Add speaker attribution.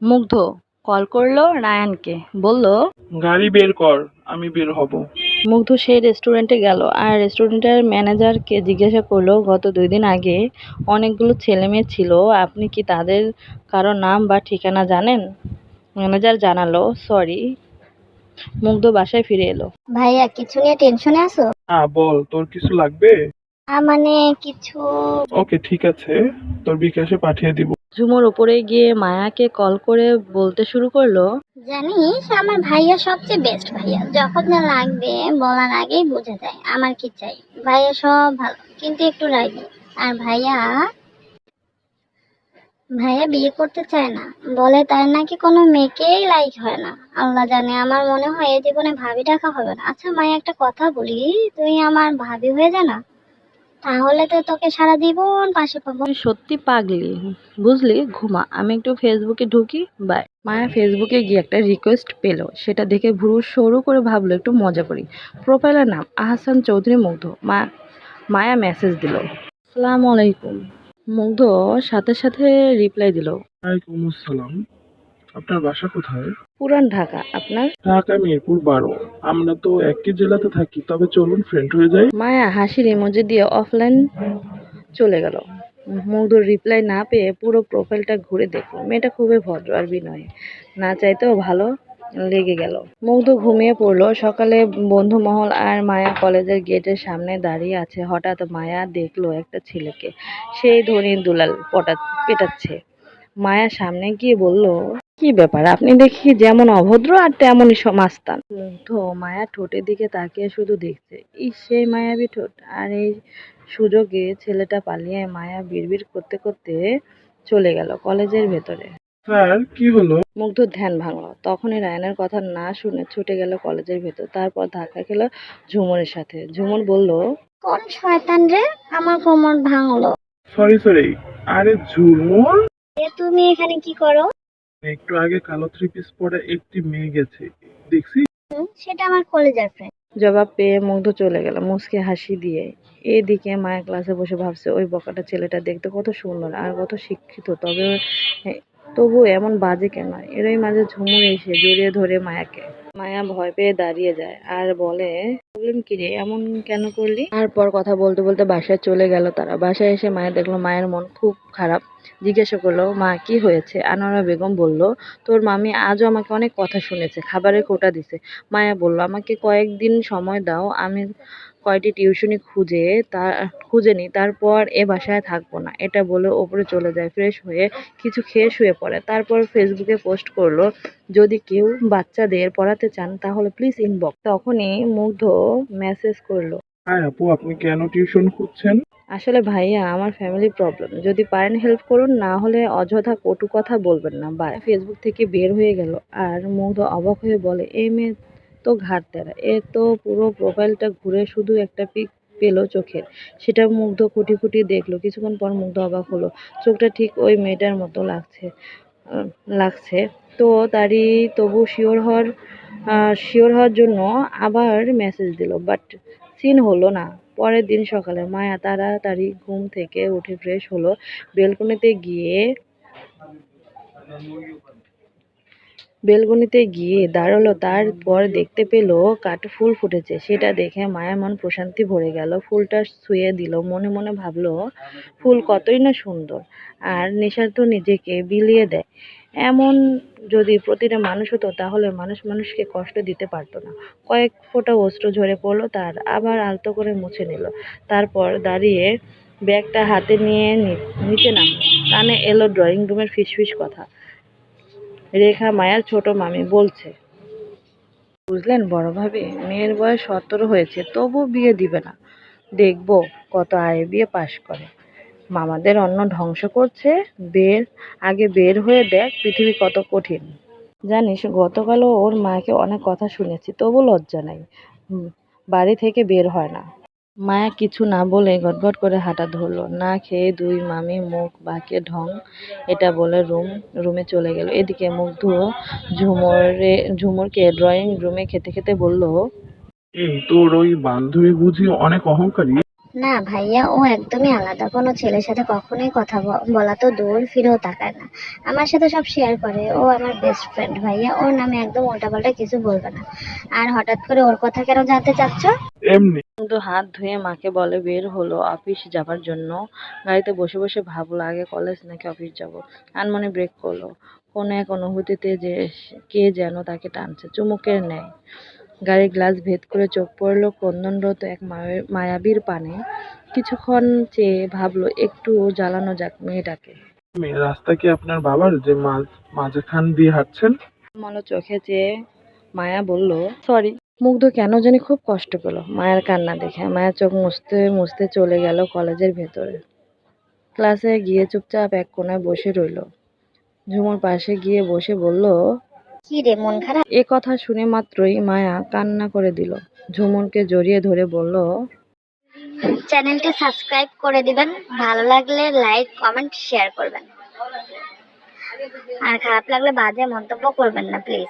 Speaker 1: মুগ্ধ কল করলো রায়ানকে, বলল
Speaker 2: গাড়ি বের কর, আমি বের হব।
Speaker 1: মুগ্ধ সেই রেস্টুরেন্টে গেল আর রেস্টুরেন্টের ম্যানেজারকে জিজ্ঞাসা করলো, গত 2 দিন আগে অনেকগুলো ছেলে মেয়ে ছিল, আপনি কি তাদের কারো নাম বা ঠিকানা জানেন? ম্যানেজার জানালো, সরি। মুগ্ধ বাসায় ফিরে এলো।
Speaker 3: ভাইয়া কিছু নিয়ে টেনশনে আছো?
Speaker 2: হ্যাঁ বল, তোর কিছু লাগবে?
Speaker 3: মানে কিছু।
Speaker 2: ওকে ঠিক আছে, তোর বিকাশে পাঠিয়ে দিব।
Speaker 1: ঝুমুর উপরে গিয়ে মায়াকে কল করে বলতে শুরু করলো,
Speaker 3: জানিস আমার ভাইয়া সবচেয়ে বেস্ট ভাইয়া, যখন যা লাগবে বলার আগেই বুঝে যায় আমার কি চাই। ভাইয়া সব ভালো কিন্তু একটু রাগী। আর ভাইয়া ভাইয়া বিয়ে করতে চায় না, বলে তার নাকি কোনো মেয়েকেই লাইক হয় না। আল্লাহ জানে, আমার মনে হয় এই জীবনে ভাবি ডাকা হবে না। আচ্ছা মায়া একটা কথা বলি, তুই আমার ভাবি হয়ে যা না, তাহলে তো তোকে সারা জীবন পাশে পাবো।
Speaker 1: তুই সত্যি পাগলি, বুঝলি? ঘুমা, আমি একটু ফেসবুকে ঢুকি, বাই। মায়া ফেসবুকে গিয়ে একটা রিকোয়েস্ট পেলো, সেটা দেখে ভ্রু সরু করে ভাবলো একটু মজা করি। প্রোফাইলের নাম আহসান চৌধুরী মুগ্ধ। মায়া মেসেজ দিল, আসসালামু আলাইকুম। মুগ্ধ সাথে সাথে রিপ্লাই দিল,
Speaker 2: ওয়ালাইকুম আসসালাম। আপনার বাসা কোথায়?
Speaker 1: পুরান ঢাকা, আপনার?
Speaker 2: ঢাকা মিরপুর 12। আমরা তো একই জেলাতে থাকি, তবে চলুন ফ্রেন্ড হয়ে যাই।
Speaker 1: মায়া হাসির ইমোজি দিয়ে অফলাইন চলে গেল। মুগ্ধর রিপ্লাই না পেয়ে পুরো প্রোফাইলটা ঘুরে দেখলো, মেয়েটা খুবই ভদ্র আর বিনয়ী, না চাইতেও ভালো লেগে গেল। মুগ্ধ ঘুমিয়ে পড়লো। সকালে বন্ধুমহল আর মায়া কলেজের গেটের সামনে দাঁড়িয়ে আছে। হঠাৎ মায়া দেখলো একটা ছেলেকে, সেই ধনী দুলাল পেটাচ্ছে। মায়া সামনে গিয়ে বলল, কি ব্যাপার, আপনি দেখি যেমন অভদ্র আর তেমনই মাস্তান। মুগ্ধ মায়া ঠোঁটের দিকে তাকিয়ে শুধু দেখছে, ইস সেই মায়াবী ঠোঁট। আর এই সুযোগে ছেলেটা পালিয়ে মায়া বিড়বিড় করতে করতে চলে গেল কলেজের ভেতরে।
Speaker 2: স্যার কি হলো?
Speaker 1: মুগ্ধ ধ্যান ভাঙলো, তখনই রায়নের কথা না শুনে ছুটে গেল কলেজের ভেতর। তারপর ধাক্কা খেলো ঝুমুরের সাথে। ঝুমুর বলল,
Speaker 3: কোন শয়তান রে আমার কোমর ভাঙলো?
Speaker 2: Sorry sorry. আরে ঝুমুর,
Speaker 3: তুমি এখানে কি করো?
Speaker 2: একটু আগে কালো 3 পিস পরে একটি মেয়ে গেছে, দেখছি।
Speaker 3: সেটা আমার কলেজের ফ্রেন্ড।
Speaker 1: জবাব পেয়ে মুগ্ধ চলে গেল মুচকি হাসি দিয়ে। এদিকে মায়া ক্লাসে বসে ভাবছে, ওই বকাটা ছেলেটা দেখতে কত সুন্দর আর কত শিক্ষিত, তবু এমন বাজে কেন। এরই মাঝে ঝুমুর এসে জড়িয়ে ধরে মায়াকে। মায়া ভয় পেয়ে দাঁড়িয়ে যায় আর বলে, প্রবলেম কি রে, এমন কেন করলি? তারপর কথা বলতে বলতে বাসায় চলে গেল তারা। বাসায় এসে মায়া দেখলো মায়ের মন খুব খারাপ। জিজ্ঞাসা করলো, মা কি হয়েছে? আনোয়ারা বেগম বলল, তোর মামি আজও আমাকে অনেক কথা শুনেছে, খাবারের খোঁটা দিছে। মায়া বলল, আমাকে কয়েকদিন সময় দাও, আমি কয়টি টিউশনি খুঁজে নিই, তারপর এ বাসায় থাকবো না। এটা বলে ওপরে চলে যায়। ফ্রেশ হয়ে কিছু খেয়ে শুয়ে পড়ে। তারপর ফেসবুকে পোস্ট করলো, যদি কেউ বাচ্চাদের পড়াতে চান তাহলে প্লিজ ইনবক্স। তখনই মুগ্ধ মেসেজ করলো,
Speaker 2: হাই আপু, আপনি কেন টিউশন খুঁজছেন?
Speaker 1: আসলে ভাইয়া আমার ফ্যামিলি প্রবলেম, যদি পারেন হেল্প করুন, না হলে অযথা কটু কথা বলবেন না, বাই। ফেসবুক থেকে বের হয়ে গেল আর মুগ্ধ অবাক হয়ে বলে, এই মেয়ে তো ঘাট তেরা, এ তো পুরো প্রোফাইলটা ঘুরে শুধু একটা পিক পেলো চোখের, সেটা মুগ্ধ খুঁটি খুঁটি দেখলো। কিছুক্ষণ পর মুগ্ধ অবাক হলো, চোখটা ঠিক ওই মেয়েটার মতো লাগছে। তো তারই তবু শিওর হওয়ার জন্য আবার মেসেজ দিল, বাট সিন হলো না। পরের দিন সকালে মায়া তাড়াতাড়ি ঘুম থেকে উঠে ফ্রেশ হলো, বেলকনিতে গিয়ে দাঁড়ালো। তারপর দেখতে পেল কাঠফুল ফুটেছে। সেটা দেখে মায়ের মন প্রশান্তি ভরে গেল। ফুলটা ছুঁয়ে দিল, মনে মনে ভাবলো, ফুল কতই না সুন্দর আর নিঃস্বার্থ, নিজেকে বিলিয়ে দেয়। এমন যদি প্রতিটা মানুষ হতো তাহলে মানুষ মানুষকে কষ্ট দিতে পারতো না। কয়েক ফোঁটা অশ্রু ঝরে পড়লো তার, আবার আলতো করে মুছে নিল। তারপর দাঁড়িয়ে ব্যাগটা হাতে নিয়ে নিচে নামলো। কানে এলো ড্রয়িং রুমের ফিসফিস কথা। রেখা মায়ার ছোট মামি বলছে, বুঝলেন বড় ভাবি, মেয়ের বয়স 17 হয়েছে, তবু বিয়ে দিবে না, দেখবো কত আয়ে বিয়ে পাশ করে। মামাদের অন্ন ধ্বংস করছে, আগে বের হয়ে দেখ পৃথিবী কত কঠিন। জানিস, গতকালও ওর মাকে অনেক কথা শুনেছি, তবু লজ্জা নাই, বাড়ি থেকে বের হয় না। মায়া কিছু না বলে গটগট করে হাঁটা ধরলো। না খেয়ে দুই মামি মুখ বাঁকিয়ে ঢং এটা বলে রুমে চলে গেল। এদিকে মুগ্ধ ঝুমুরকে ড্রয়িং রুমে খেতে খেতে বলল,
Speaker 2: এই তোর ওই বান্ধবী বুঝি অনেক অহংকারী?
Speaker 3: না ভাইয়া, ও একদমই আলাদা। কোনো ছেলের সাথে কখনোই কথা বলা তো দূর, ফিরেও তাকায় না। আমার সাথে সব শেয়ার করে। ও আমার বেস্ট ফ্রেন্ড ভাইয়া, ওর নামে একদম উল্টাপাল্টা কিছু বলবে না। আর হঠাৎ করে ওর কথা কেন জানতে চাচ্ছ?
Speaker 2: এমনি।
Speaker 1: কিন্তু হাত ধুয়ে মাকে বলে বের হলো অফিস যাবার জন্য। গাড়িতে বসে বসে ভাবলো আগে কলেজ নাকি অফিস যাব। আনমনে ব্রেক করলো। কোনো এক অনুভূতিতে যে কে যেন তাকে টানছে চুমুকের ন্যায়। গাড়ির গ্লাস ভেদ করে চোখ পড়লো ক্রন্দনরত এক মায়াবীর পানে। কিছুক্ষণ চেয়ে ভাবলো একটু জ্বালানো যাক মেয়েটাকে।
Speaker 2: মেয়ে, রাস্তা কি আপনার বাবার যে মাঝখান দিয়ে হাঁটছেন?
Speaker 1: মলো চোখে চেয়ে মায়া বলল সরি। মুগ্ধ কেন জানি খুব কষ্ট পেল মায়ের কান্না দেখে। মায়া চোখ মুছতে মুছতে চলে গেল কলেজের ভেতরে। ক্লাসে গিয়ে চুপচাপ এক কোণায় বসে রইল। ঝুমুর পাশে গিয়ে বসে বলল,
Speaker 3: কি রে, মন খারাপ?
Speaker 1: এ কথা শুনে মাত্রই মায়া কান্না করে দিল। ঝুমুরকে জড়িয়ে ধরে বলল,
Speaker 3: চ্যানেলটি সাবস্ক্রাইব করে দিবেন, ভালো লাগলে লাইক কমেন্ট শেয়ার করবেন, আর খারাপ লাগলে বাজে মন্তব্য করবেন না প্লিজ।